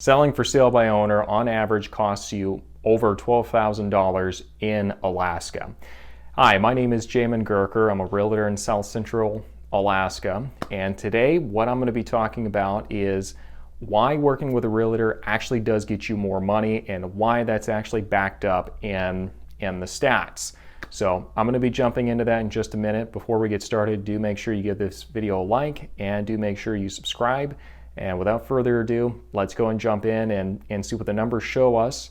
Selling for sale by owner on average costs you over $12,000 in Alaska. Hi, my name is Jamin Goecker. I'm a realtor in South Central Alaska, and today what I'm going to be talking about is why working with a realtor actually does get you more money and why that's actually backed up in the stats. So I'm going to be jumping into that in just a minute. Before we get started, do make sure you give this video a like and do make sure you subscribe. And without further ado, let's go and jump in and see what the numbers show us.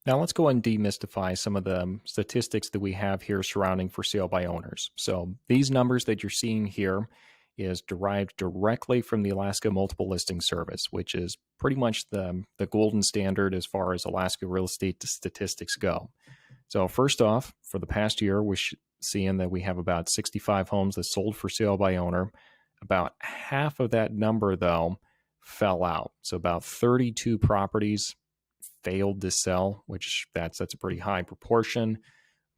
Now let's go and demystify some of the statistics that we have here surrounding for sale by owners. So these numbers that you're seeing here is derived directly from the Alaska Multiple Listing Service, which is pretty much the golden standard as far as Alaska real estate statistics go. So first off, for the past year, we're seeing that we have about 65 homes that sold for sale by owner. About half of that number, though, fell out. So about 32 properties failed to sell, which that's a pretty high proportion.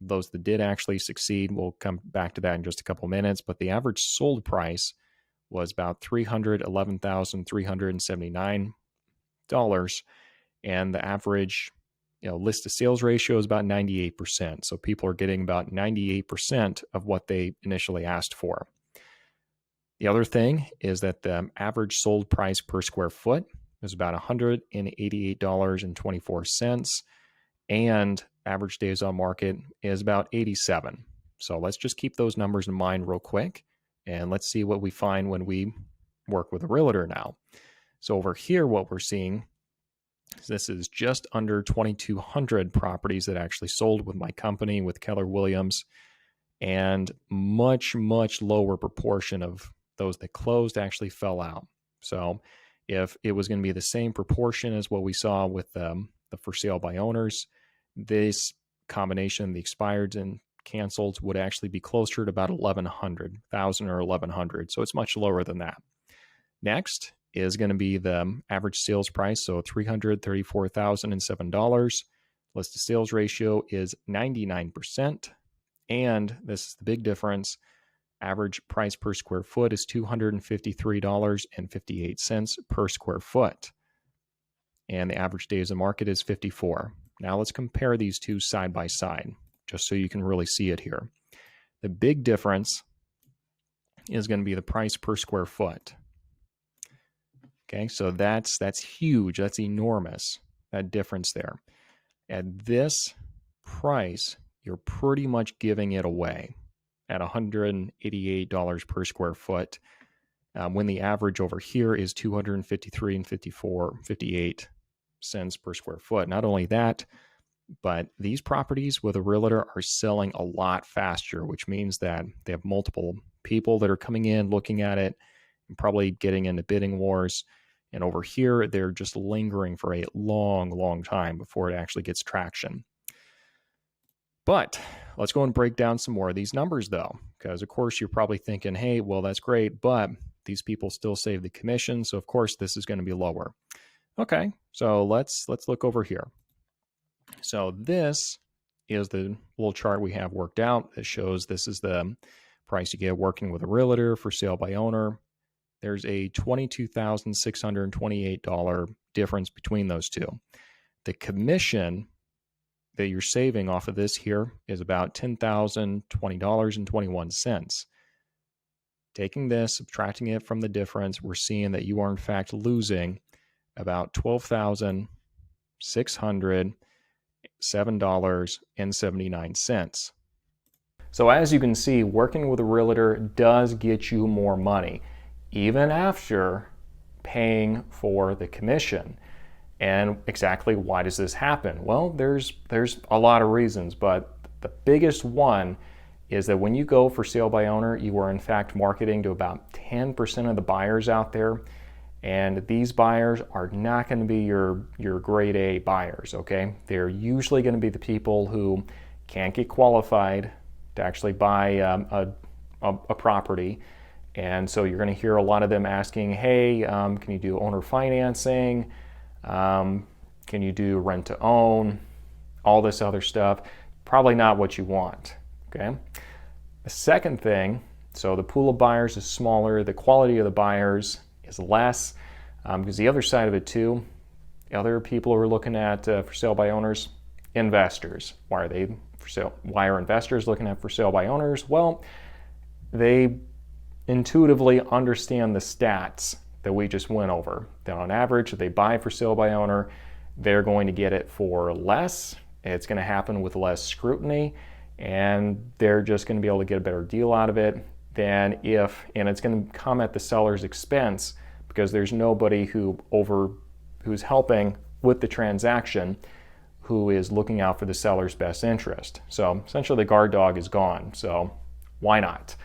Those that did actually succeed, we'll come back to that in just a couple minutes, but the average sold price was about $311,379, and the average list to sales ratio is about 98%. So people are getting about 98% of what they initially asked for. The other thing is that the average sold price per square foot is about $188.24, and average days on market is about 87. So let's just keep those numbers in mind real quick, and let's see what we find when we work with a realtor now. So over here, what we're seeing is this is just under 2,200 properties that actually sold with my company, with Keller Williams, and much lower proportion of those that closed actually fell out. So if it was going to be the same proportion as what we saw with the for sale by owners, this combination, the expireds and canceled, would actually be closer to about 1,100 or 1,100. So it's much lower than that. Next is going to be the average sales price. So $334,007. List to sales ratio is 99%. And this is the big difference. Average price per square foot is $253.58 per square foot. And the average days of market is 54. Now let's compare these two side by side, just so you can really see it here. The big difference is going to be the price per square foot. Okay, so that's huge. That's enormous, that difference there. At this price, you're pretty much giving it away at $188 per square foot, when the average over here is $253.58 per square foot. Not only that, but these properties with a realtor are selling a lot faster, which means that they have multiple people that are coming in, looking at it, and probably getting into bidding wars. And over here, they're just lingering for a long time before it actually gets traction. But let's go and break down some more of these numbers, though, because of course you're probably thinking, hey, well, that's great, but these people still save the commission, so of course this is going to be lower. Okay, so let's look over here. So this is the little chart we have worked out that shows this is the price you get working with a realtor for sale by owner. There's a $22,628 difference between those two. The commission that you're saving off of this here is about $10,020.21. Taking this, subtracting it from the difference, we're seeing that you are in fact losing about $12,607.79. So as you can see, working with a realtor does get you more money, even after paying for the commission. And exactly why does this happen? Well, there's a lot of reasons, but the biggest one is that when you go for sale by owner, you are in fact marketing to about 10% of the buyers out there. And these buyers are not going to be your grade A buyers, okay? They're usually going to be the people who can't get qualified to actually buy a property. And so you're going to hear a lot of them asking, hey, can you do owner financing? Can you do rent to own? All this other stuff. Probably not what you want, okay? The second thing, so the pool of buyers is smaller, the quality of the buyers is less, because the other side of it too Other people who are looking at for sale by owners, investors. Why are they for sale? Why are investors looking at for sale by owners? Well, they intuitively understand the stats that we just went over. That on average, if they buy for sale by owner, they're going to get it for less. It's going to happen with less scrutiny, and they're just going to be able to get a better deal out of it than and it's going to come at the seller's expense because there's nobody who's helping with the transaction who is looking out for the seller's best interest. So essentially the guard dog is gone. So why not?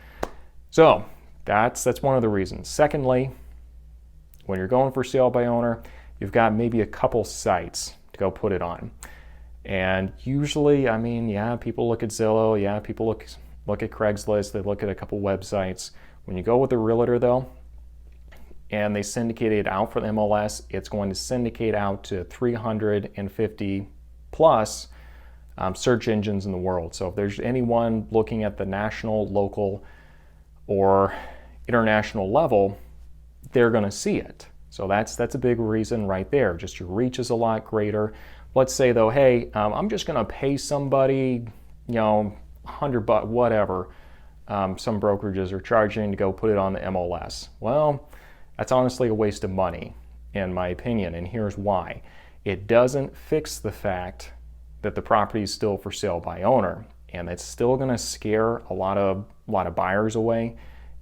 So that's one of the reasons. Secondly, when you're going for sale by owner, you've got maybe a couple sites to go put it on. And usually, I mean, yeah, people look at Zillow, yeah, people look at Craigslist, they look at a couple websites. When you go with a realtor though, and they syndicate it out for the MLS, it's going to syndicate out to 350 plus search engines in the world. So if there's anyone looking at the national, local, or international level, they're going to see it. So that's a big reason right there. Just your reach is a lot greater. Let's say though, hey, I'm just going to pay somebody, $100, whatever. Some brokerages are charging to go put it on the MLS. Well, that's honestly a waste of money, in my opinion, and here's why. It doesn't fix the fact that the property is still for sale by owner, and it's still going to scare a lot of buyers away,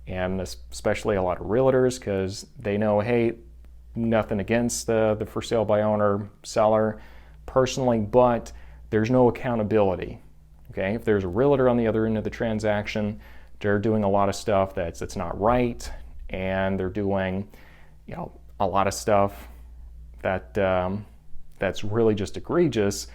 and especially a lot of realtors, because they know, hey, nothing against the for sale by owner seller personally, but there's no accountability. Okay, if there's a realtor on the other end of the transaction, they're doing a lot of stuff that's not right, and they're doing, a lot of stuff that's really just egregious.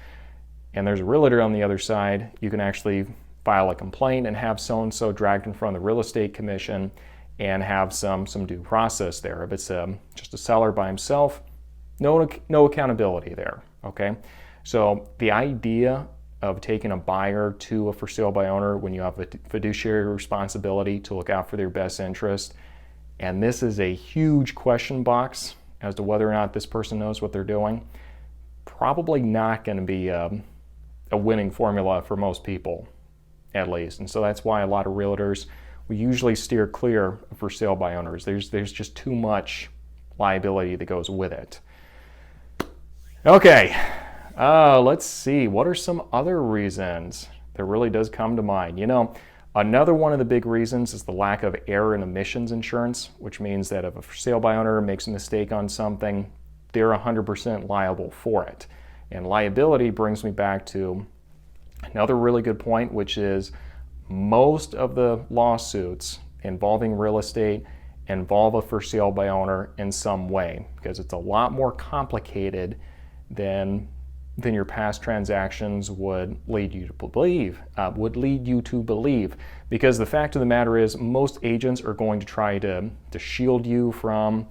And there's a realtor on the other side. You can actually file a complaint and have so-and-so dragged in front of the real estate commission and have some due process there. If it's just a seller by himself, no accountability there. Okay, so the idea of taking a buyer to a for sale by owner when you have a fiduciary responsibility to look out for their best interest, and this is a huge question box as to whether or not this person knows what they're doing, probably not going to be a winning formula for most people, at least. And so that's why a lot of realtors, we usually steer clear of for sale by owners. There's just too much liability that goes with it. Okay, let's see. What are some other reasons that really does come to mind? Another one of the big reasons is the lack of error and omissions insurance, which means that if a for sale by owner makes a mistake on something, they're 100% liable for it. And liability brings me back to another really good point, which is most of the lawsuits involving real estate involve a for sale by owner in some way, because it's a lot more complicated than your past transactions would lead you to believe. Because the fact of the matter is, most agents are going to try to shield you from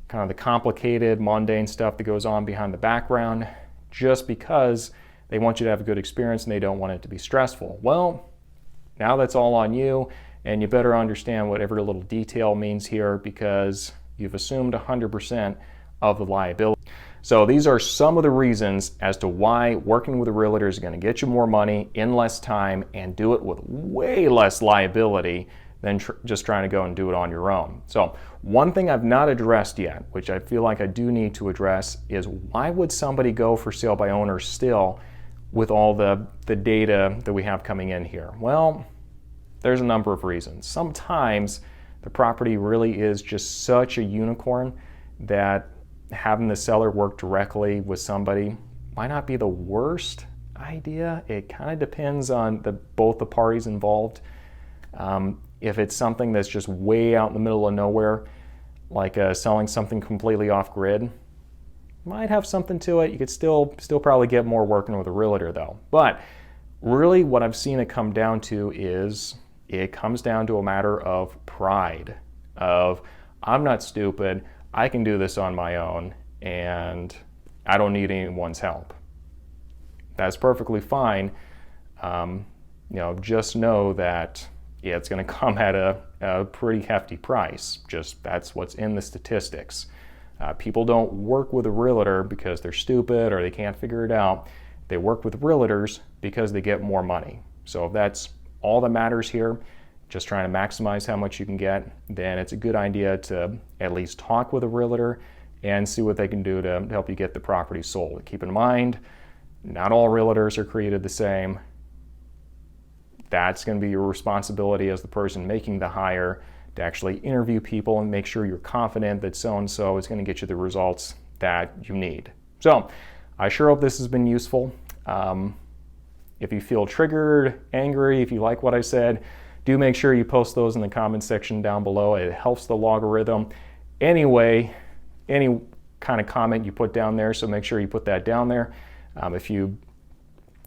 kind of the complicated, mundane stuff that goes on behind the background, just because they want you to have a good experience and they don't want it to be stressful. Well, now that's all on you, and you better understand what every little detail means here, because you've assumed 100% of the liability. So these are some of the reasons as to why working with a realtor is going to get you more money in less time and do it with way less liability than just trying to go and do it on your own. So one thing I've not addressed yet, which I feel like I do need to address, is why would somebody go for sale by owner still with all the data that we have coming in here? Well, there's a number of reasons. Sometimes the property really is just such a unicorn that having the seller work directly with somebody might not be the worst idea. It kind of depends on both the parties involved. If it's something that's just way out in the middle of nowhere, like selling something completely off grid, might have something to it. You could still probably get more working with a realtor though. But really what I've seen it come down to is it comes down to a matter of pride, of I'm not stupid, I can do this on my own, and I don't need anyone's help. That's perfectly fine. Just know that it's going to come at a pretty hefty price. Just that's what's in the statistics. People don't work with a realtor because they're stupid or they can't figure it out. They work with realtors because they get more money. So if that's all that matters here, just trying to maximize how much you can get, then it's a good idea to at least talk with a realtor and see what they can do to help you get the property sold. Keep in mind, not all realtors are created the same. That's going to be your responsibility as the person making the hire to actually interview people and make sure you're confident that so-and-so is going to get you the results that you need. So I sure hope this has been useful. If you feel triggered, angry, if you like what I said, do make sure you post those in the comments section down below. It helps the logarithm. Anyway, any kind of comment you put down there, so make sure you put that down there. If you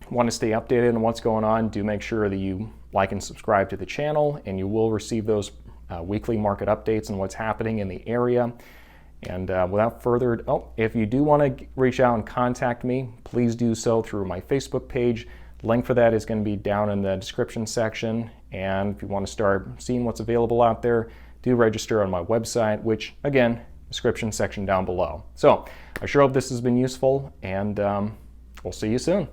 want to stay updated on what's going on, do make sure that you like and subscribe to the channel, and you will receive those weekly market updates on what's happening in the area. And without further ado, if you do want to reach out and contact me, please do so through my Facebook page. Link for that is going to be down in the description section. And if you want to start seeing what's available out there, do register on my website, which again, description section down below. So I sure hope this has been useful, and we'll see you soon.